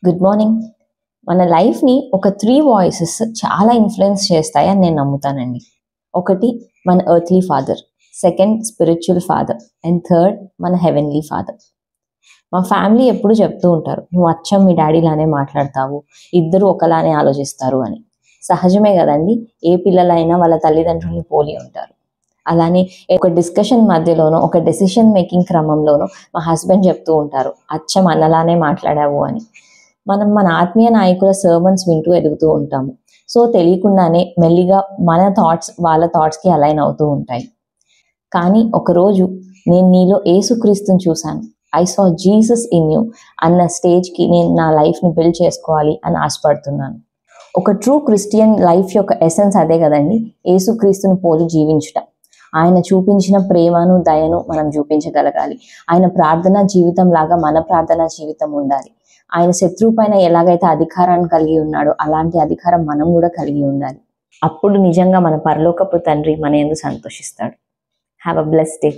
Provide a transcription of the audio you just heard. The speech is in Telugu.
Good morning. మన లైఫ్ని ఒక 3 వాయిసెస్ చాలా ఇన్ఫ్లుయెన్స్ చేస్తాయని నేను నమ్ముతానండి. ఒకటి మన earthly father, second spiritual father, and third మన హెవెన్లీ ఫాదర్. మా ఫ్యామిలీ ఎప్పుడు చెప్తూ ఉంటారు, నువ్వు అచ్చం మీ డాడీలానే మాట్లాడతావు, ఇద్దరు ఒకలానే ఆలోచిస్తారు అని. సహజమే కదండి, ఏ పిల్లలైనా వాళ్ళ తల్లిదండ్రుల్ని పోలి ఉంటారు. అలానే ఒక డిస్కషన్ మధ్యలోనో, ఒక డెసిషన్ మేకింగ్ క్రమంలోనో మా హస్బెండ్ చెప్తూ ఉంటారు, అచ్చం అన్నలానే మాట్లాడావు అని. మనం మన ఆత్మీయ నాయకుల సర్మన్స్ వింటూ ఎదుగుతూ ఉంటాము. సో తెలియకుండానే మెల్లిగా మన థాట్స్ వాళ్ళ థాట్స్కి అలైన్ అవుతూ ఉంటాయి. కానీ ఒకరోజు నేను నీలో యేసుక్రీస్తుని చూశాను, I saw Jesus in you అన్న స్టేజ్కి నేను నా లైఫ్ని బిల్డ్ చేసుకోవాలి అని ఆశపడుతున్నాను. ఒక ట్రూ క్రిస్టియన్ లైఫ్ యొక్క ఎసెన్స్ అదే కదండి, యేసుక్రీస్తుని పోలి జీవించటం. ఆయన చూపించిన ప్రేమను, దయను మనం చూపించగలగాలి. ఆయన ప్రార్థనా జీవితం లాగా మన ప్రార్థనా జీవితం ఉండాలి. ఆయన శత్రువు పైన ఎలాగైతే అధికారాన్ని కలిగి ఉన్నాడో అలాంటి అధికారం మనం కూడా కలిగి ఉండాలి. అప్పుడు నిజంగా మన పరలోకపు తండ్రి మన యందు సంతోషిస్తాడు. Have a blessed day.